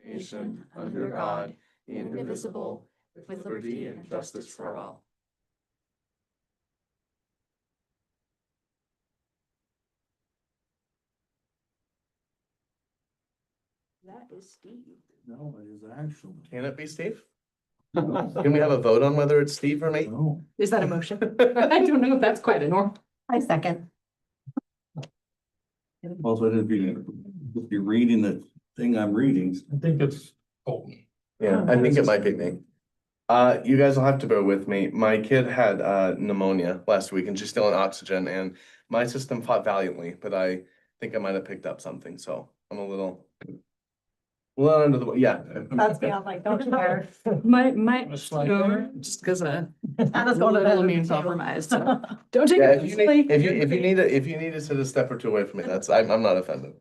nation, under God, indivisible, with liberty and justice for all. That is Steve. No, it is actually. Can it be Steve? Can we have a vote on whether it's Steve or me? No. Is that a motion? I don't know if that's quite a norm. I second. Also, I'd be reading the thing I'm reading. I think it's Colton. Yeah, I think it might be me. You guys will have to bear with me. My kid had pneumonia last week and she's still on oxygen and my system fought valiantly, but I think I might have picked up something, so I'm a little under the, yeah. That's me, I'm like, don't you dare. My, Just like no, that. just because That I'm is a going to little the immune compromised, so don't take Yeah, it personally. if you need to sit a step or two away from me, I'm not offended.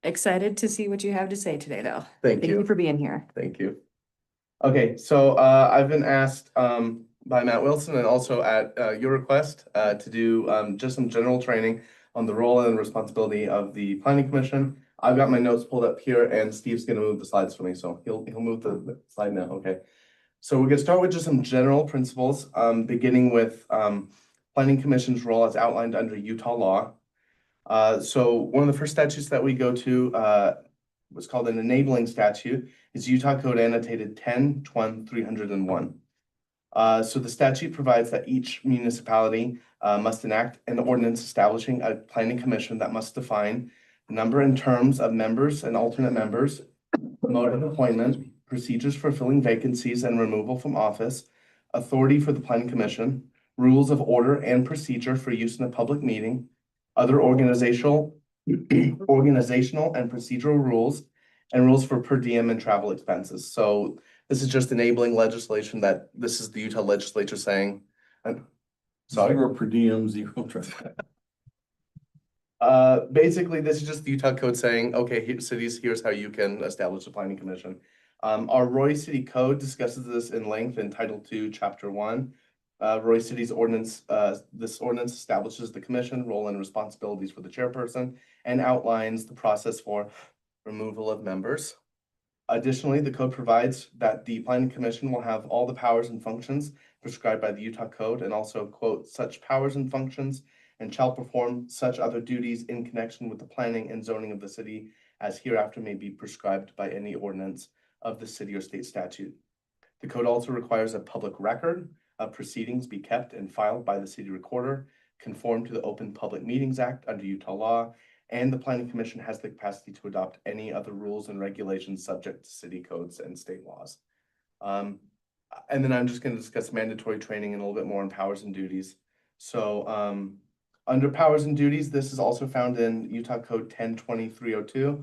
Excited to see what you have to say today, though. Thank Thank you you. for being here. Thank you. Okay, so I've been asked by Matt Wilson and also at your request to do just some general training on the role and responsibility of the planning commission. I've got my notes pulled up here and Steve's gonna move the slides for me, so he'll move the slide now, okay? So we're gonna start with just some general principles, beginning with planning commission's role as outlined under Utah law. So one of the first statutes that we go to was called an enabling statute. It's Utah Code annotated 10-301. So the statute provides that each municipality must enact an ordinance establishing a planning commission that must define the number and terms of members and alternate members, mode of appointment, procedures for filling vacancies and removal from office, authority for the planning commission, rules of order and procedure for use in a public meeting, other organizational and procedural rules, and rules for per diem and travel expenses. So this is just enabling legislation that this is the Utah legislature saying. Sorry. Zero per diem, zero traffic. Basically, this is just the Utah code saying, okay, cities, here's how you can establish a planning commission. Our Roy City Code discusses this in length in Title II, Chapter 1. Roy City's ordinance, this ordinance establishes the commission role and responsibilities for the chairperson and outlines the process for removal of members. Additionally, the code provides that the planning commission will have all the powers and functions prescribed by the Utah Code and also quote, such powers and functions and shall perform such other duties in connection with the planning and zoning of the city as hereafter may be prescribed by any ordinance of the city or state statute. The code also requires a public record of proceedings be kept and filed by the city recorder, conform to the Open Public Meetings Act under Utah law, and the planning commission has the capacity to adopt any other rules and regulations subject to city codes and state laws. And then I'm just going to discuss mandatory training and a little bit more on powers and duties. So under powers and duties, this is also found in Utah Code 10-2302.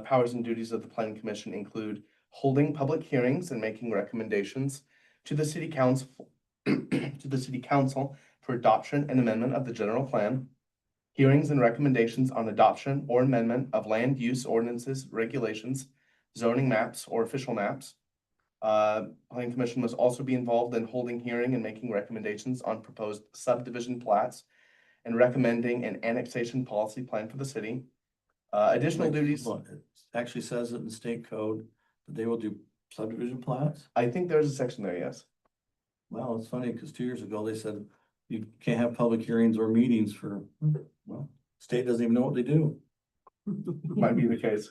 Powers and duties of the planning commission include holding public hearings and making recommendations to the city council for adoption and amendment of the general plan, hearings and recommendations on adoption or amendment of land use ordinances, regulations, zoning maps, or official maps. Planning commission must also be involved in holding hearing and making recommendations on proposed subdivision plats and recommending an annexation policy plan for the city. Additional duties. Well, it actually says it in the state code that they will do subdivision plats. I think there's a section there, yes. Well, it's funny because 2 years ago they said you can't have public hearings or meetings for, well, state doesn't even know what they do. Might be the case.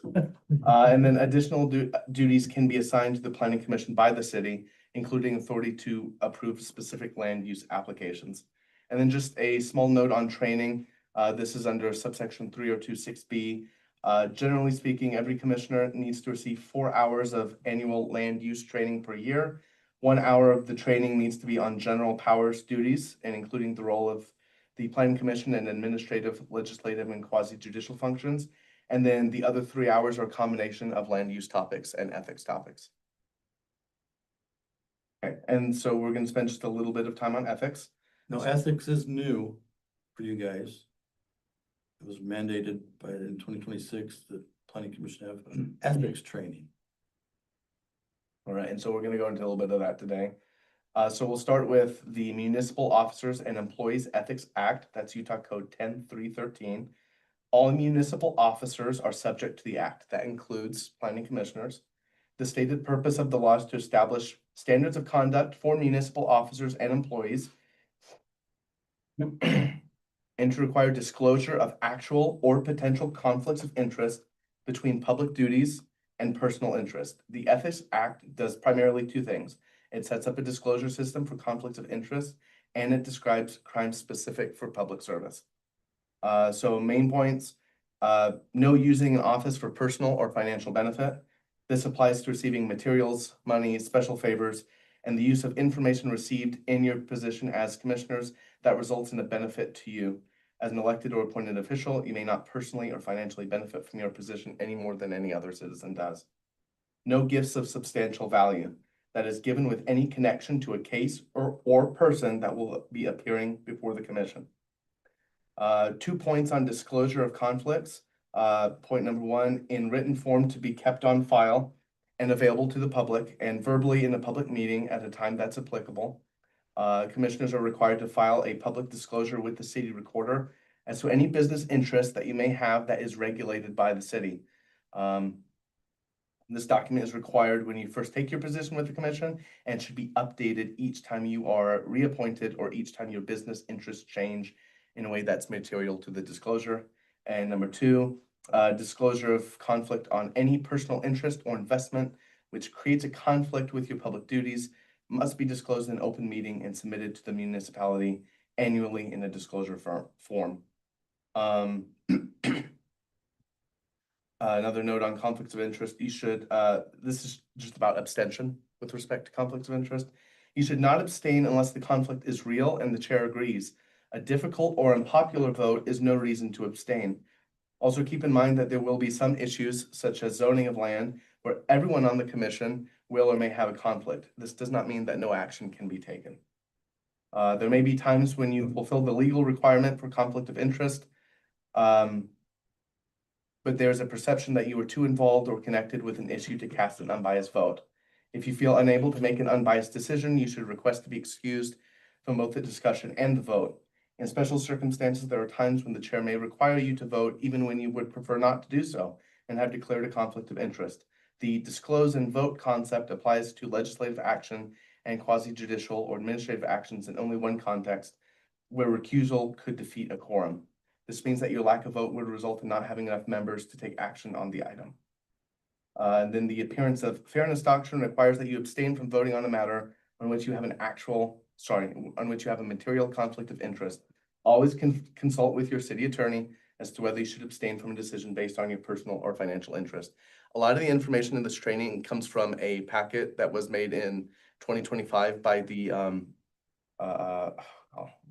And then additional duties can be assigned to the planning commission by the city, including authority to approve specific land use applications. And then just a small note on training. This is under subsection 3026B. Generally speaking, every commissioner needs to receive 4 hours of annual land use training per year. 1 hour of the training needs to be on general powers duties and including the role of the planning commission and administrative, legislative, and quasi-judicial functions. And then the other 3 hours are a combination of land use topics and ethics topics. Okay, and so we're going to spend just a little bit of time on ethics. No, ethics is new for you guys. It was mandated by in 2026 that planning commission have ethics training. All right, and so we're gonna go into a little bit of that today. So we'll start with the Municipal Officers and Employees Ethics Act. That's Utah Code 10-313. All municipal officers are subject to the act. That includes planning commissioners. The stated purpose of the law is to establish standards of conduct for municipal officers and employees and to require disclosure of actual or potential conflicts of interest between public duties and personal interest. The Ethics Act does primarily two things. It sets up a disclosure system for conflicts of interest, and it describes crimes specific for public service. So main points, no using an office for personal or financial benefit. This applies to receiving materials, money, special favors, and the use of information received in your position as commissioners that results in a benefit to you. As an elected or appointed official, you may not personally or financially benefit from your position any more than any other citizen does. No gifts of substantial value that is given with any connection to a case or person that will be appearing before the commission. 2 points on disclosure of conflicts. Point number 1, in written form to be kept on file and available to the public, and verbally in a public meeting at a time that's applicable. Commissioners are required to file a public disclosure with the city recorder as to any business interest that you may have that is regulated by the city. This document is required when you first take your position with the commission and should be updated each time you are reappointed or each time your business interests change in a way that's material to the disclosure. And number 2, disclosure of conflict on any personal interest or investment which creates a conflict with your public duties must be disclosed in an open meeting and submitted to the municipality annually in a disclosure form. Another note on conflicts of interest, you should, this is just about abstention with respect to conflicts of interest. You should not abstain unless the conflict is real and the chair agrees. A difficult or unpopular vote is no reason to abstain. Also keep in mind that there will be some issues such as zoning of land where everyone on the commission will or may have a conflict. This does not mean that no action can be taken. There may be times when you fulfill the legal requirement for conflict of interest, but there's a perception that you were too involved or connected with an issue to cast an unbiased vote. If you feel unable to make an unbiased decision, you should request to be excused from both the discussion and the vote. In special circumstances, there are times when the chair may require you to vote even when you would prefer not to do so and have declared a conflict of interest. The disclose and vote concept applies to legislative action and quasi-judicial or administrative actions in only one context, where recusal could defeat a quorum. This means that your lack of vote would result in not having enough members to take action on the item. Then the appearance of fairness doctrine requires that you abstain from voting on a matter on which you have a material conflict of interest. Always consult with your city attorney as to whether you should abstain from a decision based on your personal or financial interest. A lot of the information in this training comes from a packet that was made in 2025 by the Utah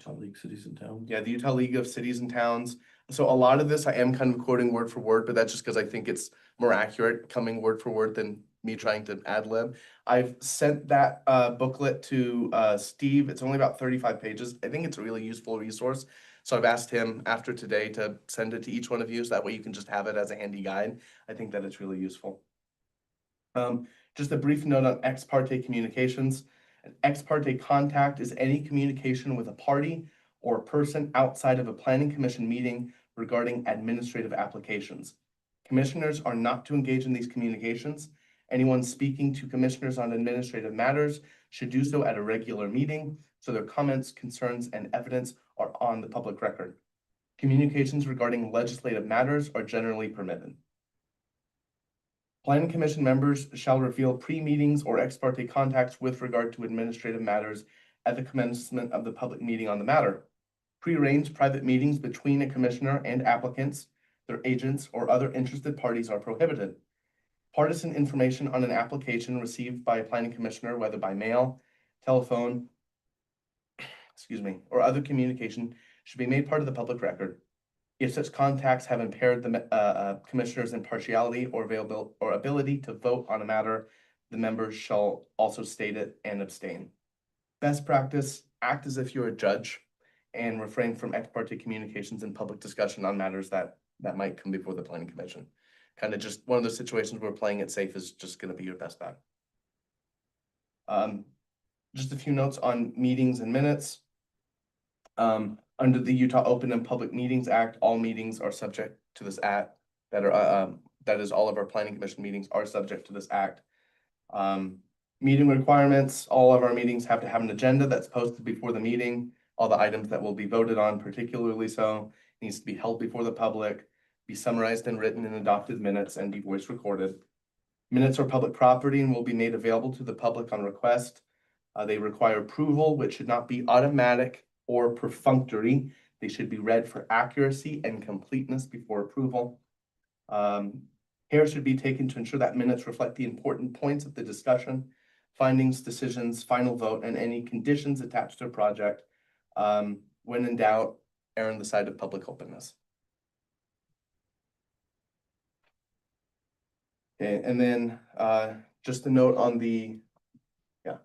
League Cities and Towns. the Utah League of Cities and Towns. So a lot of this I am kind of quoting word for word, but that's just because I think it's more accurate coming word for word than me trying to ad lib. I've sent that booklet to Steve. It's only about 35 pages. I think it's a really useful resource. So I've asked him after today to send it to each one of you, so that way you can just have it as a handy guide. I think that it's really useful. Just a brief note on ex parte communications. An ex parte contact is any communication with a party or a person outside of a planning commission meeting regarding administrative applications. Commissioners are not to engage in these communications. Anyone speaking to commissioners on administrative matters should do so at a regular meeting, so their comments, concerns, and evidence are on the public record. Communications regarding legislative matters are generally permitted. Planning Commission members shall reveal pre-meetings or ex parte contacts with regard to administrative matters at the commencement of the public meeting on the matter. Pre-arranged private meetings between a commissioner and applicants, their agents, or other interested parties are prohibited. Partisan information on an application received by a planning commissioner, whether by mail, telephone, or other communication, should be made part of the public record. If such contacts have impaired the commissioner's impartiality or ability to vote on a matter, the members shall also state it and abstain. Best practice, act as if you're a judge and refrain from ex parte communications and public discussion on matters that might come before the planning commission. Kind of just one of those situations where playing it safe is just going to be your best bet. Just a few notes on meetings and minutes. Under the Utah Open and Public Meetings Act, all meetings are subject to this act, that is, all of our planning commission meetings are subject to this act. Meeting requirements, all of our meetings have to have an agenda that's posted before the meeting. All the items that will be voted on, particularly so, needs to be held before the public, be summarized and written in adopted minutes, and be voice recorded. Minutes are public property and will be made available to the public on request. They require approval, which should not be automatic or perfunctory. They should be read for accuracy and completeness before approval. Care should be taken to ensure that minutes reflect the important points of the discussion, findings, decisions, final vote, and any conditions attached to a project. When in doubt, err on the side of public openness. Okay, and then just a note on the, yeah.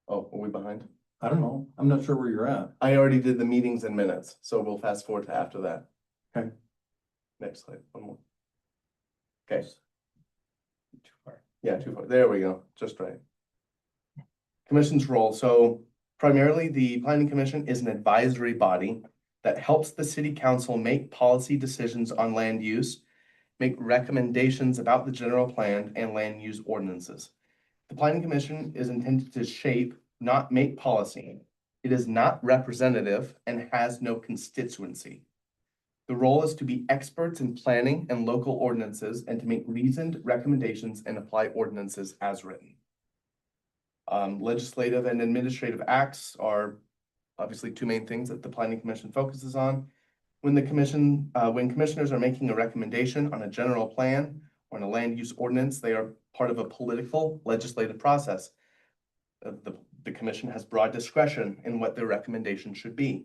Oh, are we behind? I don't know. I'm not sure where you're at. I already did the meetings and minutes, so we'll fast forward to after that. Okay. Next slide, one more. Okay, Too far. yeah, too far. There we go, just right. Commission's role. So primarily, the Planning Commission is an advisory body that helps the city council make policy decisions on land use, make recommendations about the general plan and land use ordinances. The Planning Commission is intended to shape, not make policy. It is not representative and has no constituency. The role is to be experts in planning and local ordinances and to make reasoned recommendations and apply ordinances as written. Legislative and administrative acts are obviously two main things that the Planning Commission focuses on. When commissioners are making a recommendation on a general plan or on a land use ordinance, they are part of a political legislative process. The commission has broad discretion in what their recommendation should be.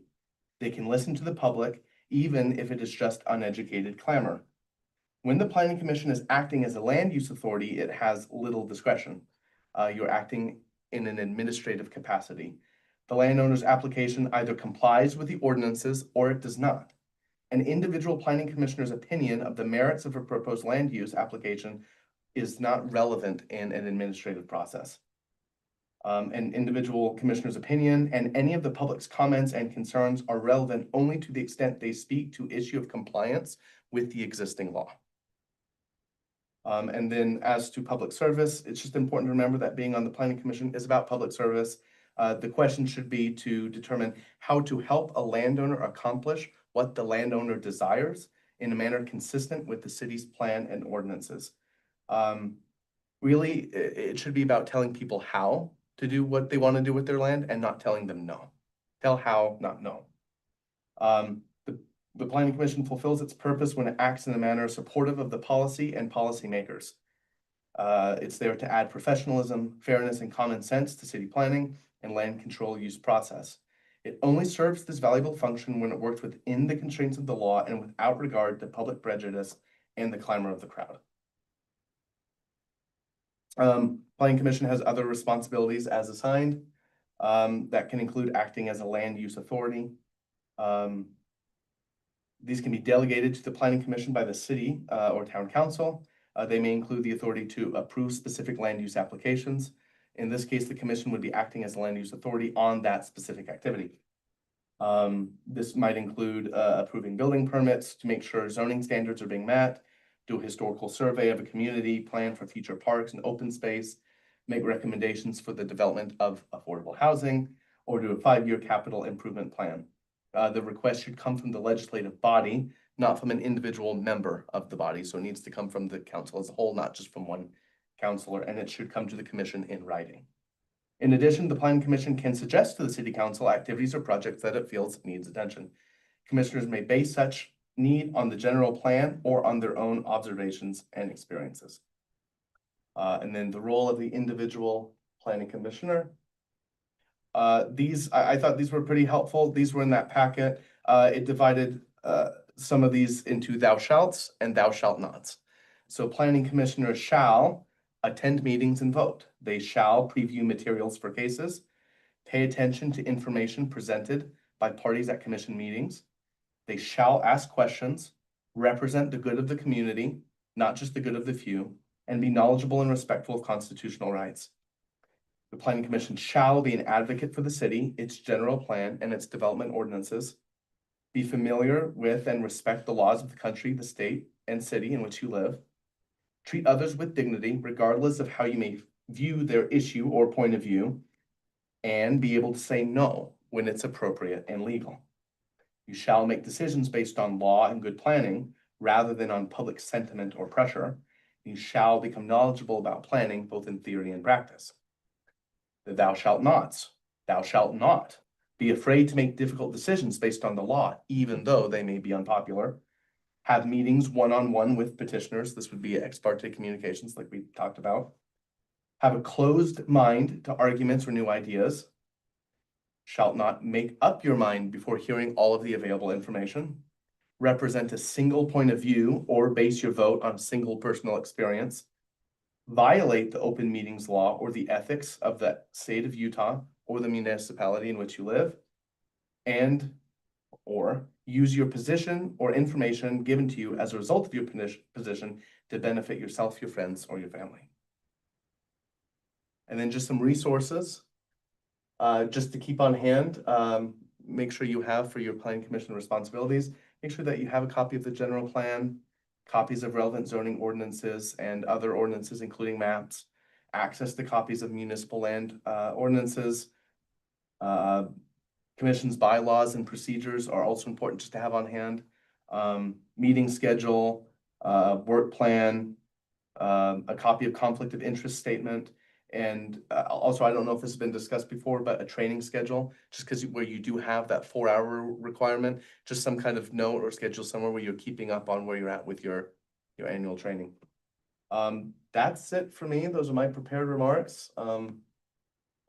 They can listen to the public, even if it is just uneducated clamor. When the Planning Commission is acting as a land use authority, it has little discretion. You're acting in an administrative capacity. The landowner's application either complies with the ordinances or it does not. An individual planning commissioner's opinion of the merits of a proposed land use application is not relevant in an administrative process. An individual commissioner's opinion and any of the public's comments and concerns are relevant only to the extent they speak to issue of compliance with the existing law. And then as to public service, it's just important to remember that being on the Planning Commission is about public service. The question should be to determine how to help a landowner accomplish what the landowner desires in a manner consistent with the city's plan and ordinances. Really, it should be about telling people how to do what they want to do with their land and not telling them no. Tell how, not no. The Planning Commission fulfills its purpose when it acts in a manner supportive of the policy and policymakers. It's there to add professionalism, fairness, and common sense to city planning and land control use process. It only serves this valuable function when it works within the constraints of the law and without regard to public prejudice and the clamor of the crowd. Planning Commission has other responsibilities as assigned that can include acting as a land use authority. These can be delegated to the Planning Commission by the city or town council. They may include the authority to approve specific land use applications. In this case, the commission would be acting as a land use authority on that specific activity. This might include approving building permits to make sure zoning standards are being met, do a historical survey of a community, plan for future parks and open space, make recommendations for the development of affordable housing, or do a 5-year capital improvement plan. The request should come from the legislative body, not from an individual member of the body. So it needs to come from the council as a whole, not just from one councilor, and it should come to the commission in writing. In addition, the Planning Commission can suggest to the city council activities or projects that it feels needs attention. Commissioners may base such need on the general plan or on their own observations and experiences. And then the role of the individual planning commissioner. I thought these were pretty helpful. These were in that packet. It divided some of these into thou shalts and thou shalt nots. So planning commissioners shall attend meetings and vote. They shall preview materials for cases, pay attention to information presented by parties at commission meetings. They shall ask questions, represent the good of the community, not just the good of the few, and be knowledgeable and respectful of constitutional rights. The planning commission shall be an advocate for the city, its general plan, and its development ordinances. Be familiar with and respect the laws of the country, the state, and city in which you live. Treat others with dignity, regardless of how you may view their issue or point of view, and be able to say no when it's appropriate and legal. You shall make decisions based on law and good planning rather than on public sentiment or pressure. You shall become knowledgeable about planning, both in theory and practice. The thou shalt nots. Thou shalt not be afraid to make difficult decisions based on the law, even though they may be unpopular. Have meetings one-on-one with petitioners. This would be ex parte communications like we talked about. Have a closed mind to arguments or new ideas. Shalt not make up your mind before hearing all of the available information. Represent a single point of view or base your vote on single personal experience. Violate the open meetings law or the ethics of the state of Utah or the municipality in which you live. And or use your position or information given to you as a result of your position to benefit yourself, your friends, or your family. And then just some resources, just to keep on hand. Make sure you have for your planning commission responsibilities. Make sure that you have a copy of the general plan, copies of relevant zoning ordinances and other ordinances, including maps, access to copies of municipal land ordinances. Commission's bylaws and procedures are also important just to have on hand. Meeting schedule, work plan, a copy of conflict of interest statement. And also, I don't know if this has been discussed before, but a training schedule, just because where you do have that 4-hour requirement, just some kind of note or schedule somewhere where you're keeping up on where you're at with your annual training. That's it for me. Those are my prepared remarks.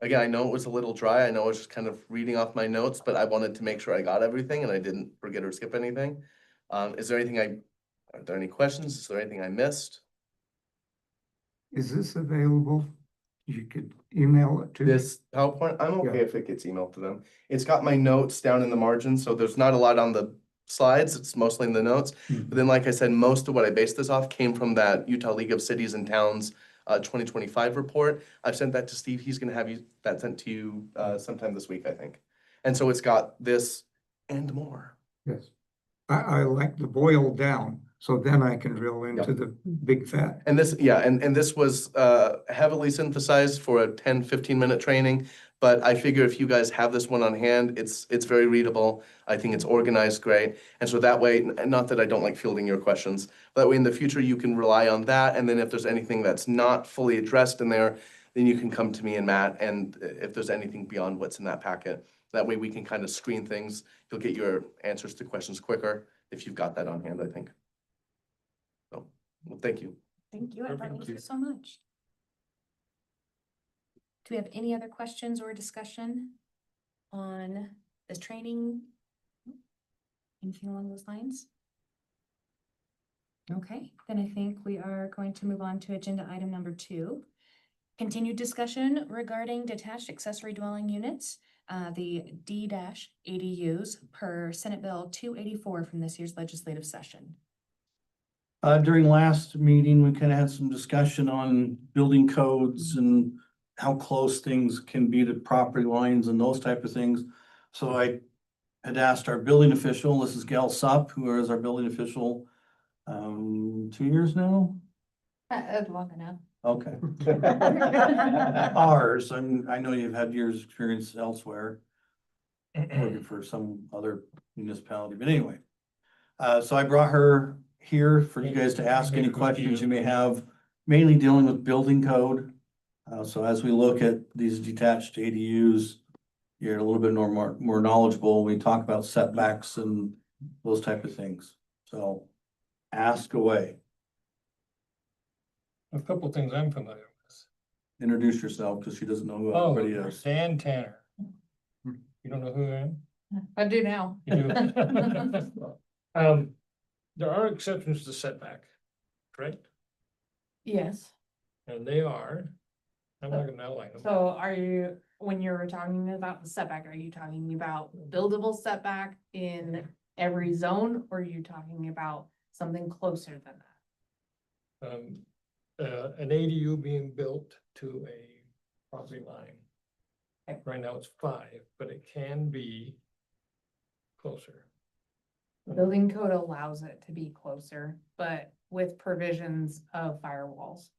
Again, I know it was a little dry. I know I was just kind of reading off my notes, but I wanted to make sure I got everything and I didn't forget or skip anything. Are there any questions? Is there anything I missed? Is this available? You could email it to me. This PowerPoint, I'm okay Yeah. if it gets emailed to them. It's got my notes down in the margin, so there's not a lot on the slides. It's mostly in the notes. But then, like I said, most of what I based this off came from that Utah League of Cities and Towns 2025 report. I've sent that to Steve. He's gonna have that sent to you sometime this week, I think. And so it's got this and more. Yes. I like the boil down, so then I can drill into the big fat. And this, yeah, and this was heavily synthesized for a 10-15 minute training. But I figure if you guys have this one on hand, it's very readable. I think it's organized great. And so that way, not that I don't like fielding your questions, but that way in the future you can rely on that. And then if there's anything that's not fully addressed in there, then you can come to me and Matt. And if there's anything beyond what's in that packet, that way we can kind of screen things. You'll get your answers to questions quicker if you've got that on hand, I think. So, well, thank you. Thank you. Perfect. Thank you so much. Do we have any other questions or discussion on this training? Anything along those lines? Okay, then I think we are going to move on to agenda item number 2. Continued discussion regarding detached accessory dwelling units, the D-ADUs per Senate Bill 284 from this year's legislative session. During last meeting, we kind of had some discussion on building codes and how close things can be to property lines and those type of things. So I had asked our building official, this is Gail Supp, who is our building official, 2 years now? Long enough. Okay. Ours, and I know you've had years' experience elsewhere, working for some other municipality, but anyway. So I brought her here for you guys to ask any questions you may have, mainly dealing with building code. So as we look at these detached ADUs, you're a little bit more knowledgeable. We talk about setbacks and those type of things. So ask away. A couple of things I'm familiar with. Introduce yourself because she doesn't know who Oh, everybody is. Dan Tanner. You don't know who I am? I do now. You do? There are exceptions to setback, correct? Yes. And they are, I'm not gonna outline them. So are you, when you're talking about the setback, are you talking about buildable setback in every zone? Or are you talking about something closer than that? An ADU being built to property line. Okay. Right now it's 5, but it can be closer. The building code allows it to be closer, but with provisions of firewalls.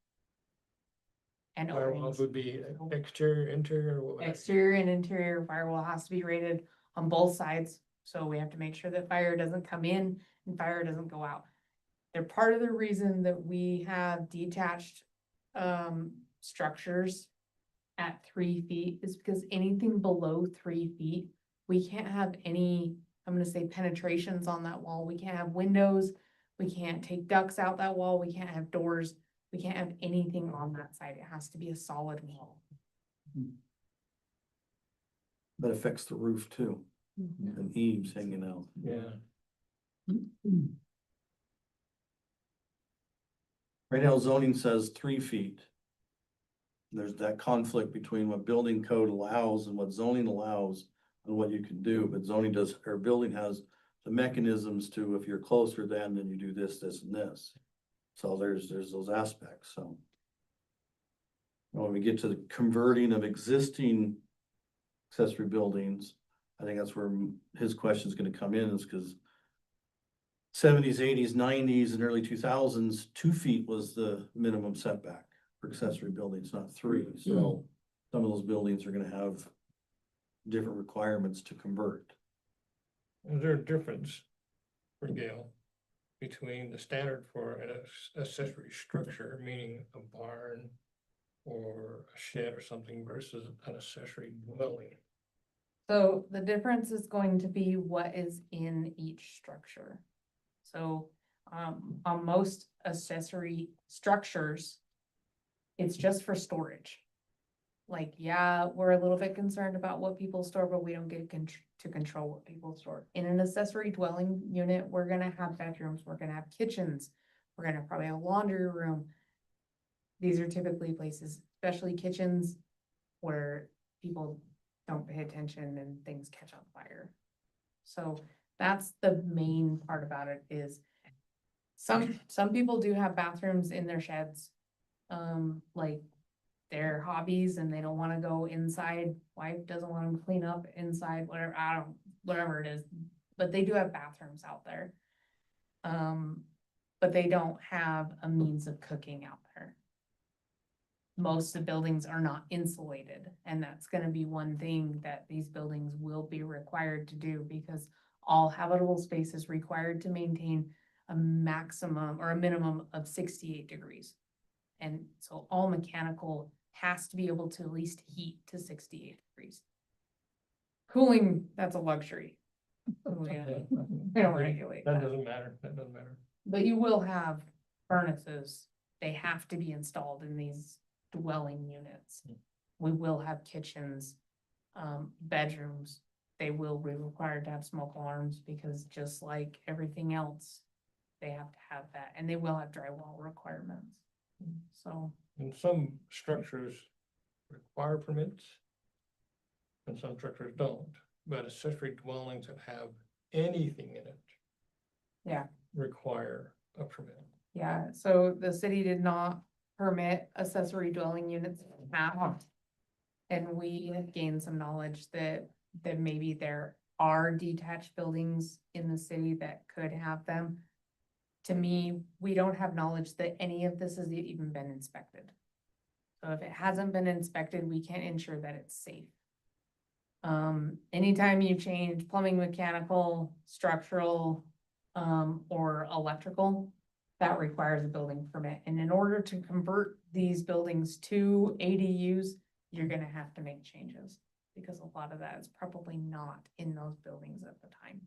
And Firewalls O-rings. would be exterior, interior, what would that be? Exterior and interior firewall has to be rated on both sides, so we have to make sure that fire doesn't come in and fire doesn't go out. They're part of the reason that we have detached structures at 3 feet is because anything below 3 feet, we can't have any, I'm gonna say penetrations on that wall. We can't have windows, we can't take ducts out that wall, we can't have doors, we can't have anything on that side. It has to be a solid wall. That affects the roof too, and eaves hanging out. Yeah, Right now zoning says 3 feet. There's that conflict between what building code allows and what zoning allows and what you can do, but zoning does, or building has the mechanisms to, if you're closer then you do this, this and this. So there's those aspects, so. When we get to the converting of existing accessory buildings, I think that's where his question is gonna come in, is because 70s, 80s, 90s, and early 2000s, 2 feet was the minimum setback for accessory buildings, not 3. So some of those buildings are gonna have different requirements to convert. is there a difference for Gail between the standard for an accessory structure, meaning a barn or a shed or something versus an accessory dwelling? So the difference is going to be what is in each structure. So, on most accessory structures, it's just for storage. Like, yeah, we're a little bit concerned about what people store, but we don't get to control what people store. In an accessory dwelling unit, we're gonna have bedrooms, we're gonna have kitchens, we're gonna probably have a laundry room. These are typically places, especially kitchens, where people don't pay attention and things catch on fire. So that's the main part about it is some people do have bathrooms in their sheds. Like their hobbies and they don't wanna go inside, wife doesn't want them to clean up inside, whatever, whatever it is. But they do have bathrooms out there. But they don't have a means of cooking out there. Most of the buildings are not insulated, and that's gonna be one thing that these buildings will be required to do, because all habitable space is required to maintain a maximum or a minimum of 68 degrees. And so all mechanical has to be able to at least heat to 68 degrees. Cooling, that's a luxury. We don't regulate That that. doesn't matter, that doesn't matter. But you will have furnaces, they have to be installed in these dwelling units. We will have kitchens, bedrooms, they will be required to have smoke alarms, because just like everything else, they have to have that, and they will have drywall requirements. So, And some structures require permits. And some structures don't, but accessory dwellings that have anything in it. Yeah. Require a permit. yeah, so the city did not permit accessory dwelling units now. And we have gained some knowledge that maybe there are detached buildings in the city that could have them. To me, we don't have knowledge that any of this has even been inspected. So if it hasn't been inspected, we can't ensure that it's safe. Anytime you change plumbing, mechanical, structural, or electrical, that requires a building permit. And in order to convert these buildings to ADUs, you're gonna have to make changes, because a lot of that is probably not in those buildings at the time.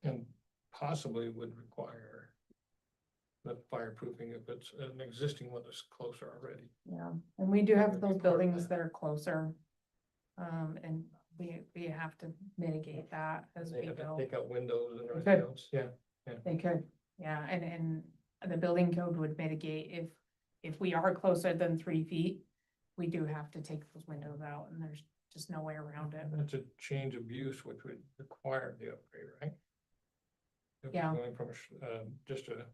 And possibly would require the fireproofing if it's an existing one that's closer already. Yeah, and we do That have would be those part of buildings that. that are closer. And we have to mitigate that as They we have to go. take out windows and Okay. everything else, yeah. They could, yeah, and the building code would mitigate if we are closer than 3 feet. We do have to take those windows out, and there's just no way around it. That's a change of use which would require the upgrade, right? If we're Yeah. Going from just a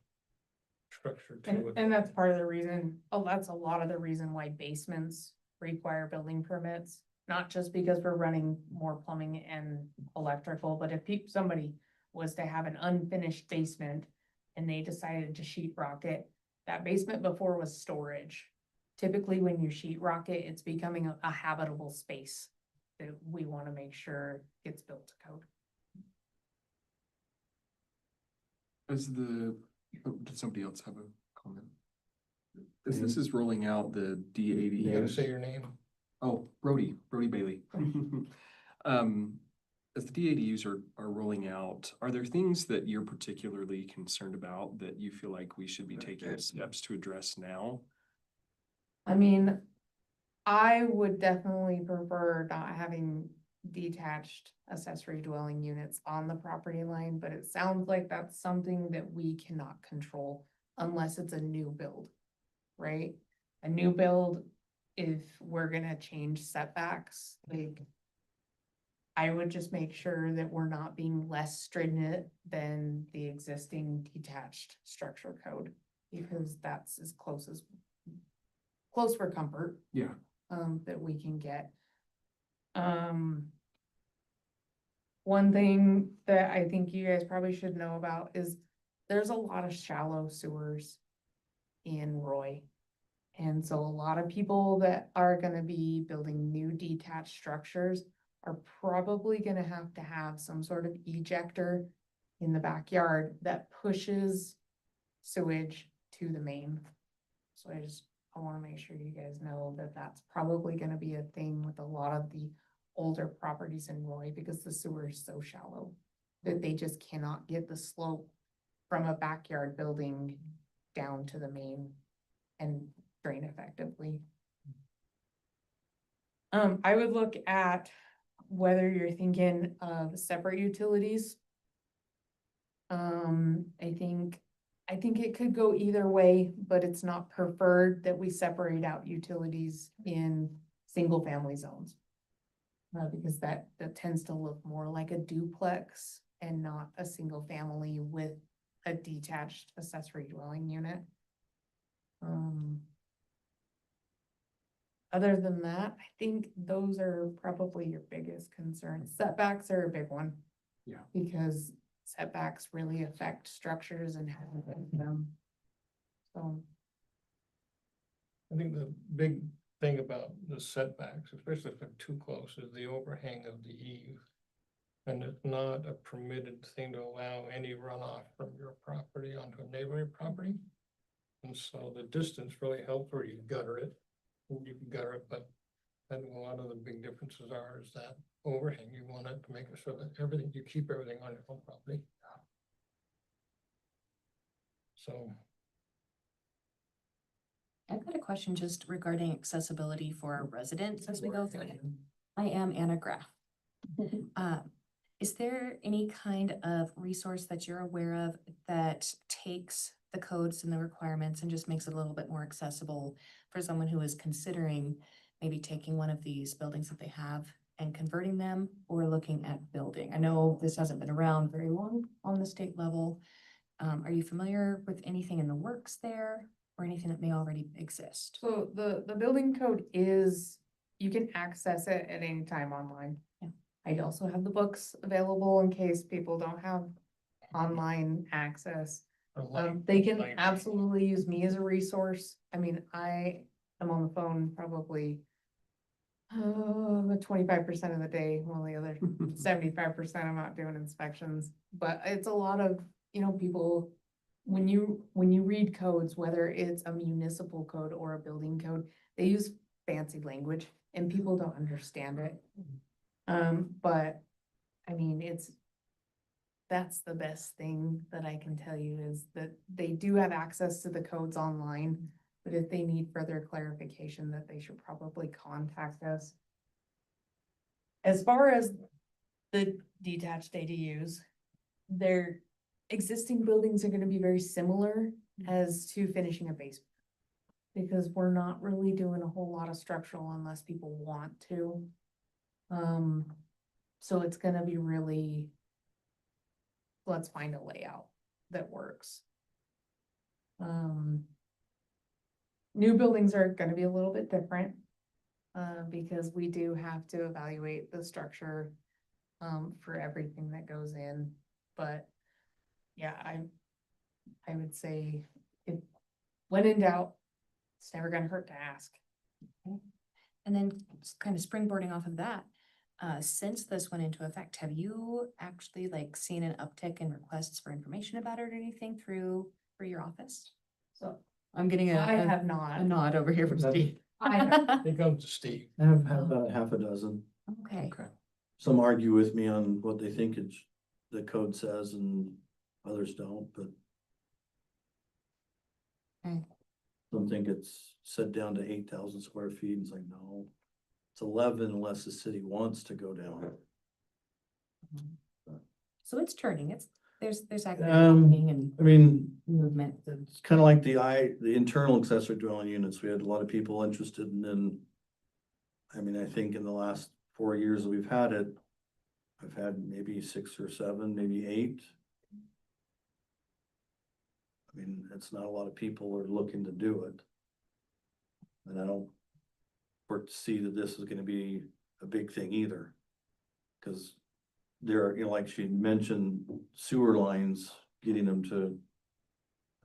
structure to. And that's part of the reason, that's a lot of the reason why basements require building permits. Not just because we're running more plumbing and electrical, but if somebody was to have an unfinished basement and they decided to sheet rock it, that basement before was storage. Typically, when you sheet rock it, it's becoming a habitable space that we want to make sure gets built to code. Did somebody else have a comment? As this is rolling out the D You gotta say ADUs, your name. oh, Brody Bailey. As the D ADUs are rolling out, are there things that you're particularly concerned about that you feel like we should be taking steps to address now? I mean, I would definitely prefer not having detached accessory dwelling units on the property line, but it sounds like that's something that we cannot control unless it's a new build, right? A new build, if we're gonna change setbacks, like, I would just make sure that we're not being less stringent than the existing detached structure code, because that's as close for comfort Yeah. that we can get. One thing that I think you guys probably should know about is there's a lot of shallow sewers in Roy. And so a lot of people that are gonna be building new detached structures are probably gonna have to have some sort of ejector in the backyard that pushes sewage to the main. So I wanna make sure you guys know that that's probably gonna be a thing with a lot of the older properties in Roy, because the sewer is so shallow that they just cannot get the slope from a backyard building down to the main and drain effectively. I would look at whether you're thinking of separate utilities. I think it could go either way, but it's not preferred that we separate out utilities in single family zones. Because that tends to look more like a duplex and not a single family with a detached accessory dwelling unit. Other than that, I think those are probably your biggest concerns. Setbacks are a big one. Yeah. Because setbacks really affect structures and how we build them. So, I think the big thing about the setbacks, especially if they're too close, is the overhang of the eave. And it's not a permitted thing to allow any runoff from your property onto a neighboring property. And so the distance really helps, or you gutter it, you can gutter it, but I think a lot of the big differences are is that overhang, you want it to make it so that everything, you keep everything on your own property. So. I've got a question just regarding accessibility for our residents as we go through it. I am Anna Graff. Is there any kind of resource that you're aware of that takes the codes and the requirements and just makes it a little bit more accessible for someone who is considering maybe taking one of these buildings that they have and converting them or looking at building? I know this hasn't been around very long on the state level. Are you familiar with anything in the works there or anything that may already exist? so the building code is, you can access it at any time online. Yeah. I also have the books available in case people don't have online access. They can absolutely use me as a resource. I mean, I am on the phone probably 25% of the day, while the other 75% I'm out doing inspections. But it's a lot of, people, when you read codes, whether it's a municipal code or a building code, they use fancy language and people don't understand it. But I mean, that's the best thing that I can tell you is that they do have access to the codes online, but if they need further clarification, that they should probably contact us. As far as the detached ADUs, their existing buildings are gonna be very similar as to finishing a basement. Because we're not really doing a whole lot of structural unless people want to. So it's gonna be really, let's find a layout that works. New buildings are gonna be a little bit different. because we do have to evaluate the structure, for everything that goes in, but yeah, I would say if, when in doubt, it's never gonna hurt to ask. And then kind of springboarding off of that, since this went into effect, have you actually like seen an uptick in requests for information about it or anything through your office? So I'm getting I have a not. nod over here from Steve. I have, Here comes Steve. I have about a half a dozen. Okay, Some argue with me on what they think it's, the code says, and others don't, but. Okay. Some think it's set down to 8,000 square feet, and it's like, no, it's 11 unless the city wants to go down. so it's turning, there's activity Um, happening and I mean, movement. it's kind of like the internal accessory dwelling units. We had a lot of people interested in. I mean, I think in the last 4 years that we've had it, I've had maybe 6 or 7, maybe 8. I mean, it's not a lot of people are looking to do it. And I don't foresee that this is gonna be a big thing either. Cause there are, like she mentioned, sewer lines, getting them to.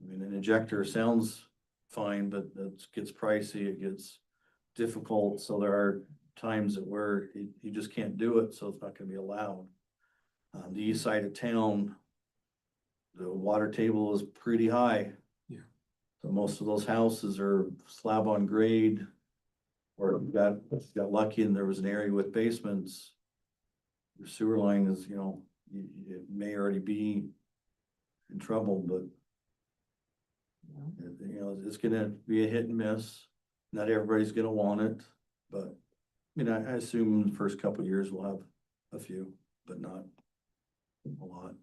I mean, an injector sounds fine, but it gets pricey, it gets difficult, so there are times that where you just can't do it, so it's not gonna be allowed. The east side of town, the water table is pretty high. Yeah. So most of those houses are slab on grade. Or got lucky and there was an area with basements. Your sewer line is, it may already be in trouble, but. It's gonna be a hit and miss. Not everybody's gonna want it, but, I assume in the first couple of years we'll have a few, but not a lot.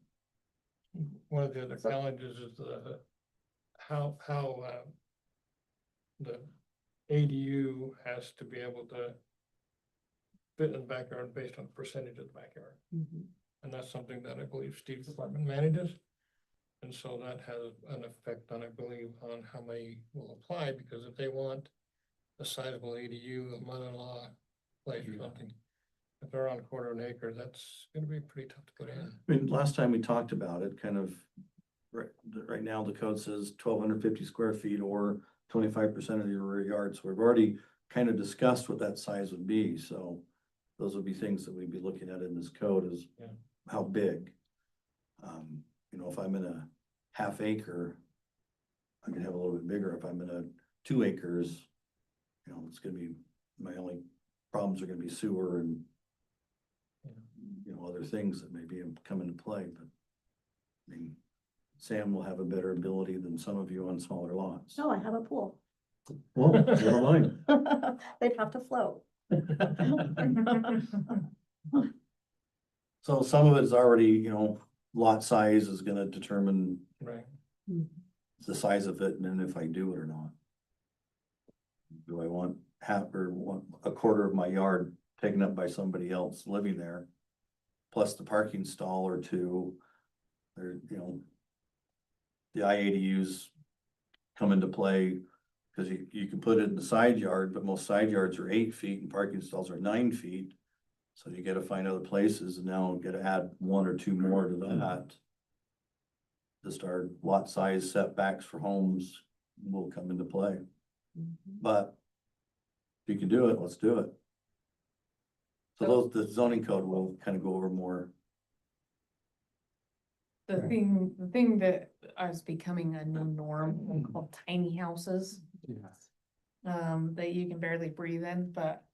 One of the other challenges is how the ADU has to be able to fit in the backyard based on percentage of the backyard. And that's something that I believe Steve's department manages. And so that has an effect on, I believe, on how many will apply, because if they want a sizable ADU, a mother-in-law place or something, if they're on a quarter of an acre, that's gonna be pretty tough to put in. I mean, last time we talked about it, kind of, right now the code says 1,250 square feet or 25% of your rear yard. So we've already kind of discussed what that size would be, so those would be things that we'd be looking at in this code is Yeah. how big. If I'm in a half acre, I can have a little bit bigger. If I'm in a 2 acres, it's gonna be, my only problems are gonna be sewer and other things that maybe come into play, but I mean, Sam will have a better ability than some of you on smaller lots. No, I have a pool. Well, never mind. They'd have to float. So some of it's already, lot size is gonna determine Right. the size of it and then if I do it or not. Do I want half or a quarter of my yard taken up by somebody else living there? Plus the parking stall or 2, or, the IADUs come into play. Cause you can put it in the side yard, but most side yards are 8 feet and parking stalls are 9 feet. So you gotta find other places and now gotta add 1 or 2 more to that. Just our lot size setbacks for homes will come into play, but if you can do it, let's do it. So the zoning code will kind of go over more. the thing that is becoming a new norm called tiny houses. That you can barely breathe in, but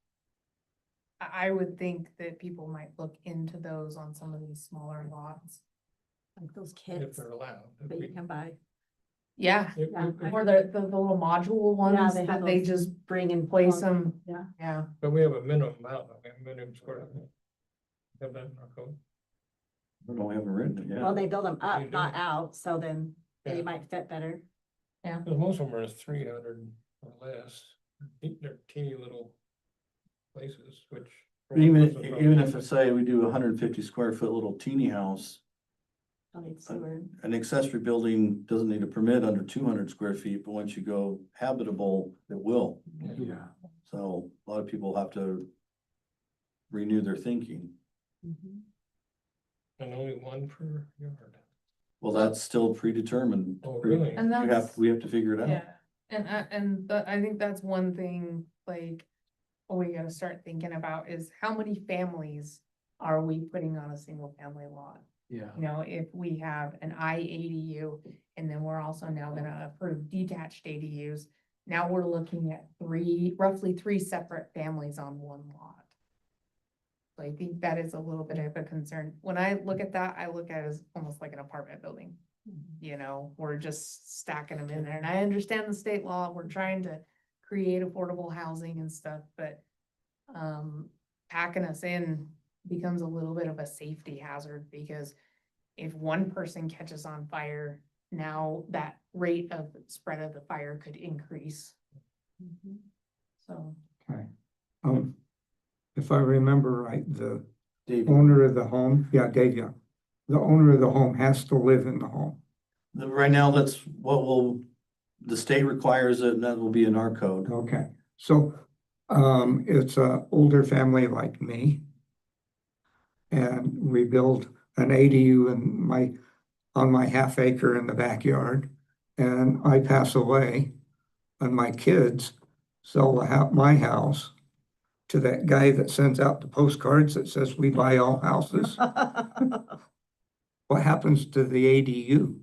I would think that people might look into those on some of these smaller lots. Like those If kits they're allowed. If that you we- can buy. Yeah, if- Yeah. if- or the little module ones they have that they those just bring and place plug. them, Yeah. yeah. But we have a minimum amount, we have a minimum square. Have that in our code. I don't, we haven't written it yet. Well, they build them You up, do. not out, so then they Yeah. might fit better. Because most of them are 300 or less. They're teeny little places, which. for one Even, person even if probably- it's say we do 150 square foot little teeny house. Don't need sewer. an accessory building doesn't need a permit under 200 square feet, but once you go habitable, it will. Yeah. So a lot of people have to renew their thinking. Mhm. And only one per yard. Well, that's still predetermined. Oh, really? And that's. We have to figure it out. Yeah, I think that's one thing, like, we gotta start thinking about is how many families are we putting on a single family lot? Yeah. You know, if we have an I-ADU, and then we're also now gonna approve detached ADUs, now we're looking at roughly three separate families on one lot. So I think that is a little bit of a concern. When I look at that, I look at it as almost like an apartment building. You know, we're just stacking them in there, and I understand the state law, we're trying to create affordable housing and stuff, but packing us in becomes a little bit of a safety hazard, because if one person catches on fire, now that rate of spread of the fire could increase, Mhm. so. Okay. If I remember right, the Dave, owner of the home, yeah, Dave, yeah. The owner of the home has to live in the home. right now, that's what the state requires it, and that will be in our code. Okay, so, it's a older family like me. And we build an ADU on my half acre in the backyard. And I pass away and my kids sell my house to that guy that sends out the postcards that says we buy all houses. What happens to the ADU?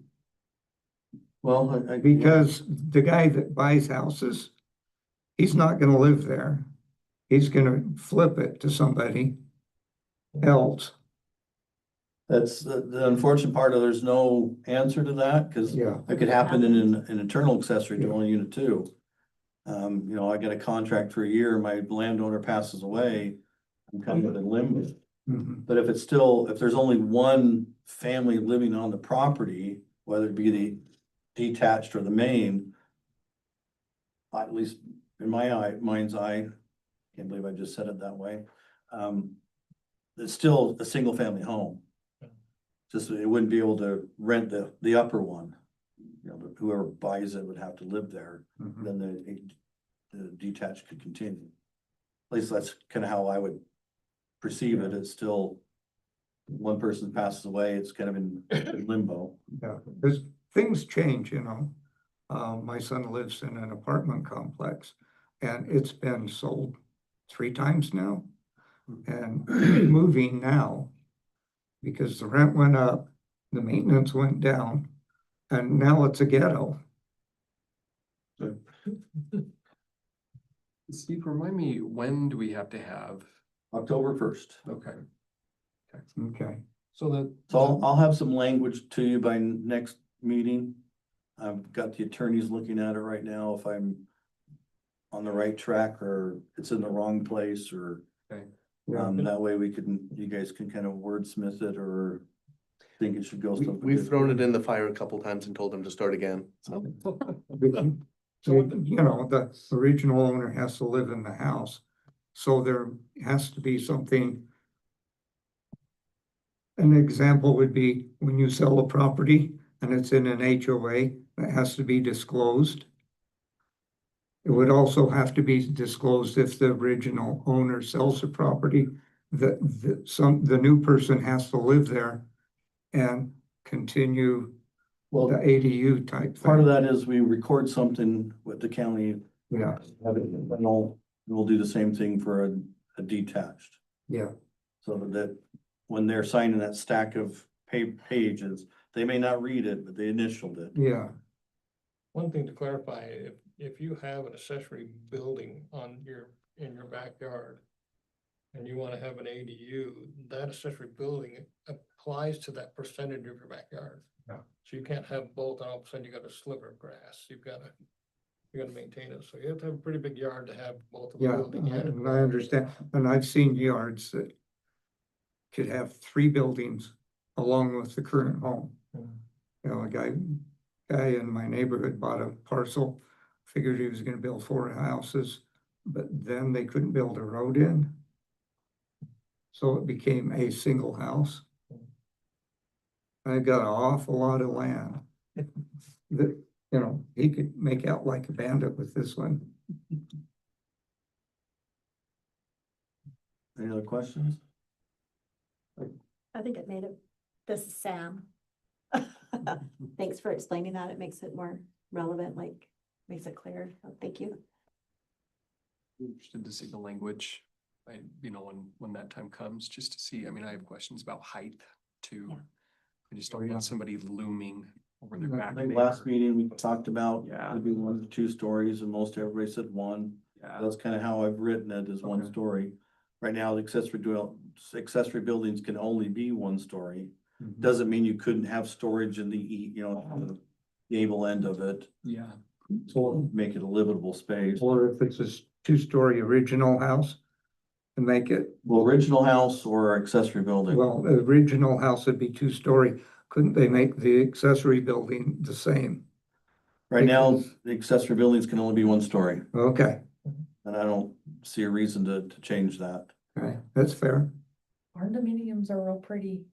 Well, Because the guy that buys houses, he's not gonna live there. He's gonna flip it to somebody else. that's the unfortunate part of, there's no answer to that, because Yeah. it could happen in an internal accessory Yeah. dwelling unit too. You know, I get a contract for a year, my landowner passes away, I'm kind of in limbo. Mhm. But if there's only one family living on the property, whether it be the detached or the main, at least in my mind's eye, can't believe I just said it that way. It's still a single family home. Just, it wouldn't be able to rent the upper one. You know, whoever buys it would have to live there, Mhm. then the detached could continue. At least that's kind of how I would perceive it. It's still, one person passes away, it's kind of in limbo. Yeah, because things change, you know. My son lives in an apartment complex and it's been sold 3 times now. And he's moving now because the rent went up, the maintenance went down, and now it's a ghetto. Steve, remind me, when do we have to have? October 1st. Okay. Okay, So So I'll have some language to you by next meeting. I've got the attorneys looking at it right now, if I'm on the right track or it's in the wrong place, or yeah, that way you guys can kind of wordsmith it, or think it should go something. We've thrown it in the fire a couple times and told them to start again, so. you know, the original owner has to live in the house. So there has to be something. An example would be when you sell a property and it's in an HOA, that has to be disclosed. It would also have to be disclosed if the original owner sells the property, that the new person has to live there and continue Well, the ADU type part of thing. that is we record something with the county. Yeah, And we'll do the same thing for a detached. yeah, So that when they're signing that stack of pages, they may not read it, but they initialed it. yeah, One thing to clarify, if you have an accessory building in your backyard and you wanna have an ADU, that accessory building applies to that percentage of your backyard. Yeah. So you can't have both, and all of a sudden you got a sliver of grass, you gotta maintain it, so you have to have a pretty big yard to have both of the yeah, building. and I understand, and I've seen yards that could have 3 buildings along with the current home. Mhm. You know, a guy in my neighborhood bought a parcel, figured he was gonna build 4 houses, but then they couldn't build a road in. So it became a single house. I got an awful lot of land. That, you know, he could make out like a bandit with this one. Any other questions? I think it made it, this is Sam. Thanks for explaining that. It makes it more relevant, like, makes it clear. Thank you. Interested to see the language, when that time comes, just to see, I have questions about height too. Yeah. I just don't want somebody looming over their I back. think there. last meeting, we talked about Yeah. maybe 1 to 2 stories, and most everybody said 1. Yeah. That's kind of how I've written it, is 1 Okay. story. Right now, the accessory buildings can only be 1 story. Mhm. Doesn't mean you couldn't have storage in the, the gable end of it, Yeah. So, make it a livable space. or if it's a 2-story original house, and make it, Well, original house or accessory building. well, the original house would be 2-story. Couldn't they make the accessory building the same? Right now, the accessory buildings can only be 1 story, Okay, and I don't see a reason to change that. okay, that's fair. Barndominiums are real pretty.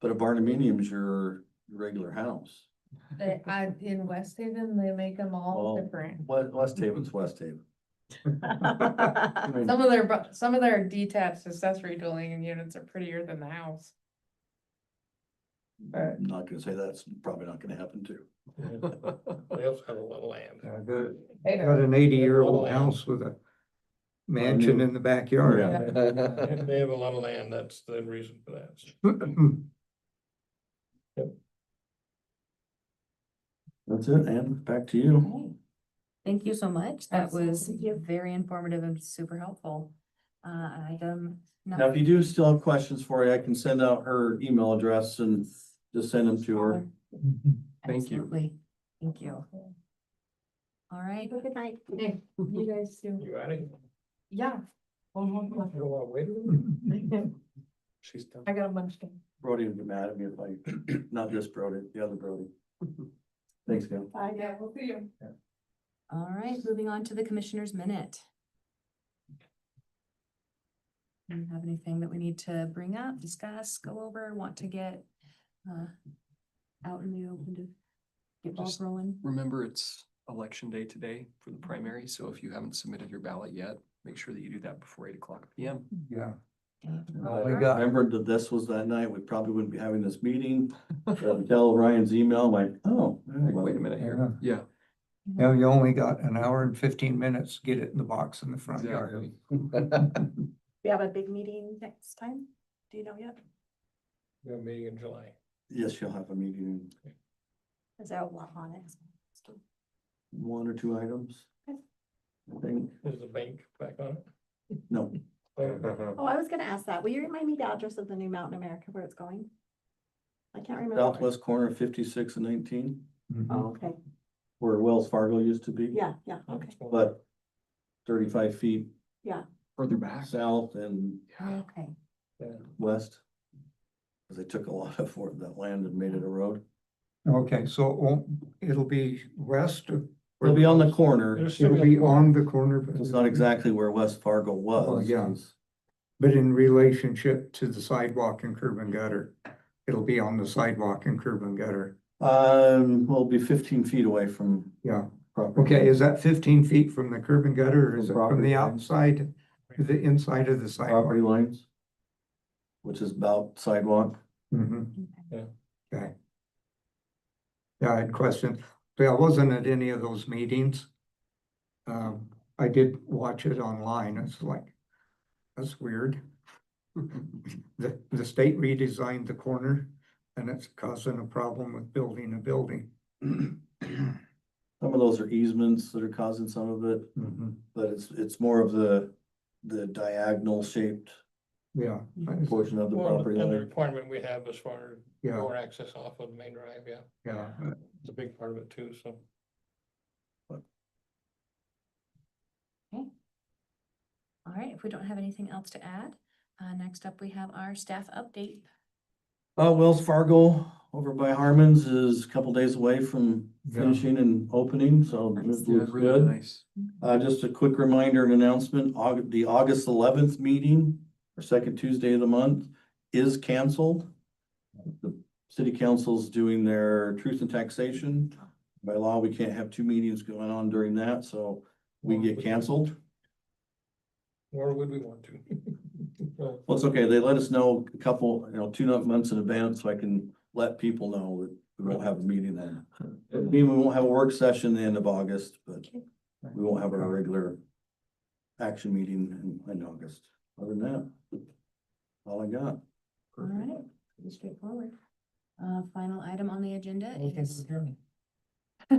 But a barndominium is your regular house. In West Haven, they make them all Well, different. West Haven's West Haven. Some of their detached accessory dwelling units are prettier than the house. I'm not gonna say that's probably not gonna happen too. They also have a lot of land. Got an 80-year-old house with a mansion in the backyard. If they have a lot of land, that's the reason for that. That's it, Ann, back to you. Okay. Thank you so much. That Absolutely. was very informative and super helpful. Item. Now, if you do still have questions for you, I can send out her email address and just send them to her. Thank you. Absolutely. Thank you. All right. Good night. Hey, you guys do. You got it? Yeah. One more You question. don't wanna wait a minute? She's done. I got a bunch to. Brody would be mad at me if I, not this Brody, the other Brody. Thanks, Gail. Bye. Yeah, we'll see you. All right, moving on to the commissioner's minute. Do you have anything that we need to bring up, discuss, go over, want to get out in the open to get balls Just rolling? Remember, it's election day today for the primary, so if you haven't submitted your ballot yet, make sure that you do that before 8:00 p.m. Yeah. I we got- remembered that this was that night, we probably wouldn't be having this meeting. Tell Ryan's email, I'm like, oh. Wait a minute here. Yeah. Now you only got an hour and 15 minutes to get it in the box in the front yard. Exactly. We have a big meeting next time. Do you know yet? We have a meeting in July. Yes, you'll have a meeting, Is there a lot on it? 1 or 2 items. I think, Is the bank back on it? no, Oh, I was gonna ask that. Will you remind me the address of the new Mountain America where it's going? I can't remember. southwest corner of 56 and 19, Oh, okay. where Wells Fargo used to be. Yeah, okay. But 35 feet Further back. south and Okay. west. 'Cause they took a lot of that land and made it a road. Okay, so it'll be west of. It'll be on the corner. It'll be on the corner. but- It's not exactly where West Fargo was. yeah. But in relationship to the sidewalk and curb and gutter, it'll be on the sidewalk and curb and gutter. We'll be 15 feet away from Yeah. property. Okay, is that 15 feet from the curb and gutter, or is it from Property the line. outside to the inside of the sidewalk? Property lines, which is about sidewalk. Mhm. Yeah. Okay. Yeah, I had questions. Yeah, I wasn't at any of those meetings. I did watch it online. It's like, that's weird. The state redesigned the corner and it's causing a problem with building a building. Some of those are easements that are causing some of it, Mhm. but it's more of the diagonal shaped Yeah, portion of the Well, property and the line. requirement we have as far as yeah, door access off of the main drive, yeah, yeah. it's a big part of it too, so. All right, if we don't have anything else to add, next up we have our staff update. Wells Fargo over by Harmon's is a couple days away from Yeah. finishing and opening, so Nice. it Yeah, looks really good. nice. Just a quick reminder and announcement, the August 11th meeting, or second Tuesday of the month, is canceled. The city council's doing their truth and taxation. By law, we can't have two meetings going on during that, so we get canceled. Or would we want to? Well, Well, it's okay. They let us know a couple, 2 months in advance, so I can let people know that we won't have a meeting then. It mean we won't have a work session the end of August, but we won't have our regular action meeting in August. Other than that, all I got. All right, pretty straightforward. Final item on the agenda is,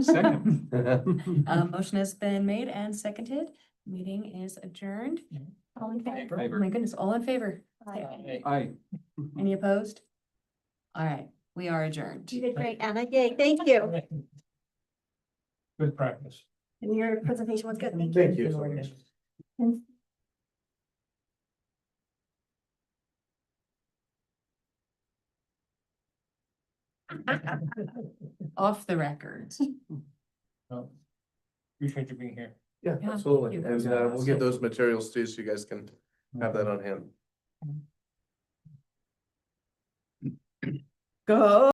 Second. motion has been made and seconded. Meeting is adjourned. All in favor? Oh my goodness, all in favor? Aye. Aye. Any opposed? All right, we are adjourned. You did great, Anna. Yay, thank you. Good practice. And your presentation was good. Thank you. Thank you so much. And Off the record. Appreciate you being here. Yeah, Yeah, absolutely. thank you. And we'll get those materials too, so you guys can have that on hand. Go.